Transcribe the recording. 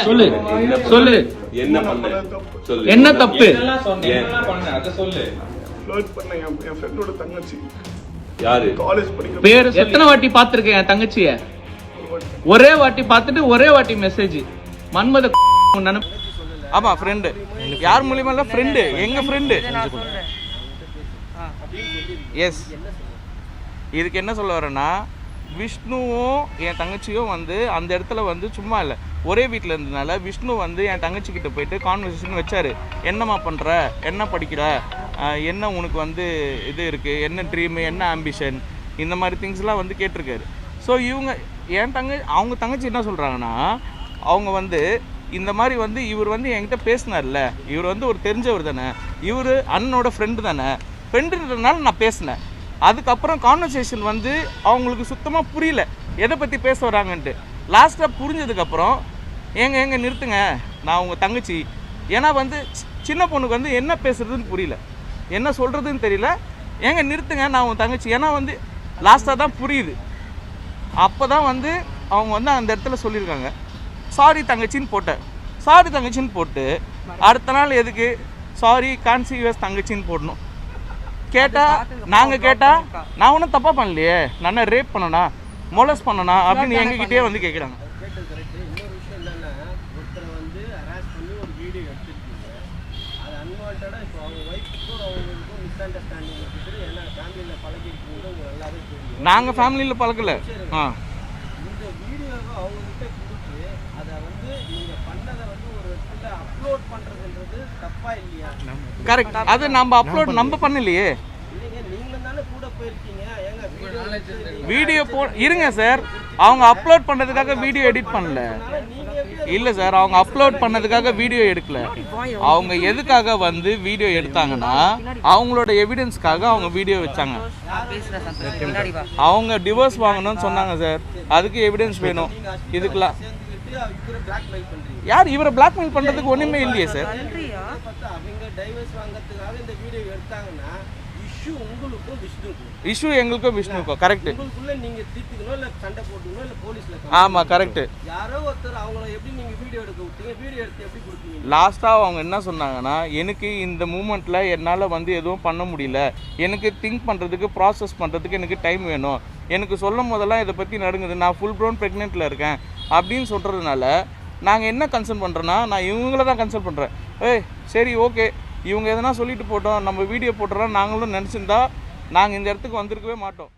சொல்லு சொல்லு என்ன பண்ண சொல்லு என்ன தப்பு என் ஃப்ரெண்டோட தங்கச்சி யாரு காலேஜ் படிக்கிற பேர் எத்தனை வாட்டி பாத்துருக்கேன் என் தங்கச்சிய ஒரே வாட்டி பார்த்துட்டு ஒரே வாட்டி மெசேஜ் மன்மத ஆமா ஃப்ரெண்டு யார் மூலியமா இல்ல ஃப்ரெண்டு எங்க ஃப்ரெண்டு எஸ் இதுக்கு என்ன சொல்ல வரேன்னா விஷ்ணுவும் என் தங்கச்சியும் வந்து அந்த இடத்துல வந்து சும்மா இல்லை ஒரே வீட்டில் இருந்ததுனால விஷ்ணு வந்து என் தங்கச்சிக்கிட்ட போயிட்டு கான்வர்சேஷன் வச்சாரு. என்னம்மா பண்ணுற, என்ன படிக்கிற, என்ன உனக்கு வந்து இது இருக்குது, என்ன ட்ரீமு, என்ன ஆம்பிஷன், இந்த மாதிரி திங்ஸ்லாம் வந்து கேட்டிருக்காரு. ஸோ இவங்க அவங்க தங்கச்சி என்ன சொல்கிறாங்கன்னா, அவங்க வந்து இந்த மாதிரி வந்து இவர் வந்து என்கிட்ட பேசினார்ல, இவர் வந்து ஒரு தெரிஞ்சவர் தானே, இவர் அண்ணனோட ஃப்ரெண்டு தானே, ஃப்ரெண்டுன்றதுனால நான் பேசினேன். அதுக்கப்புறம் கான்வர்சேஷன் வந்து அவங்களுக்கு சுத்தமாக புரியல எதை பற்றி பேச வராங்கன்ட்டு. லாஸ்ட்டாக புரிஞ்சதுக்கப்புறம் எங்க நிறுத்துங்க, நான் உங்கள் தங்கச்சி. ஏன்னா வந்து சின்ன பொண்ணுக்கு வந்து என்ன பேசுறதுன்னு புரியல, என்ன சொல்கிறதுன்னு தெரியல. ஏங்க நிறுத்துங்க, நான் உங்கள் தங்கச்சி. ஏன்னா வந்து லாஸ்ட்டாக தான் புரியுது. அப்போ தான் வந்து அவங்க வந்து அந்த இடத்துல சொல்லியிருக்காங்க, சாரி தங்கச்சின்னு போட்டேன். சாரி தங்கச்சின்னு போட்டு அடுத்த நாள் எதுக்கு சாரி கான்சியஸ் தங்கச்சின்னு போடணும் கேட்டால் நான் ஒன்றும் தப்பாக பண்ணலையே, நான் ரேப் பண்ணனா மொலஸ் பண்ணனா அப்படின்னு எங்ககிட்டே வந்து கேட்குறாங்க. நாங்கள் ஃபேமிலியில் பழக்கல. கரெக்ட், அது நம்ம பண்ணலையே. வீடியோ இருங்க சார், அவங்க அப்லோட் பண்ணதுக்காக வீடியோ எடிட் பண்ணல. இல்லை சார், அவங்க அப்லோட் பண்ணதுக்காக வீடியோ எடுக்கல. அவங்க எதுக்காக வந்து வீடியோ எடுத்தாங்கன்னா, அவங்களோட எவிடன்ஸ்க்காக அவங்க வீடியோ வச்சாங்க. அவங்க டிவோர்ஸ் வாங்கணும்னு சொன்னாங்க சார், அதுக்கு எவிடன்ஸ் வேணும். இதுக்கெல்லாம் யார் இவரை பிளாக்மெயில் பண்றதுக்கு ஒண்ணுமே இல்லையே சார். இஷ்யூ எங்களுக்கும் விஷ்ணுக்கும் கரெக்ட். ஆமா கரெக்ட். லாஸ்டா அவங்க என்ன சொன்னாங்கன்னா, எனக்கு இந்த மூமெண்ட்ல என்னால் வந்து எதுவும் பண்ண முடியல, எனக்கு திங்க் பண்றதுக்கு ப்ராசஸ் பண்றதுக்கு எனக்கு டைம் வேணும், எனக்கு சொல்லும் போதெல்லாம் இதை பற்றி நடுங்குது, நான் ஃபுல் ப்ரௌன் ப்ரெக்னென்ட்டில் இருக்கேன் அப்படின்னு சொல்கிறதுனால நாங்கள் என்ன கன்சர்ன் பண்ணுறோன்னா, நான் இவங்கள தான் கன்சல்ட் பண்ணுறேன். சரி ஓகே, இவங்க எதனா சொல்லிட்டு போட்டோம், நம்ம வீடியோ போட்டுறோம் நாங்களும் நினச்சிருந்தா நாங்கள் இந்த இடத்துக்கு வந்திருக்கவே மாட்டோம்.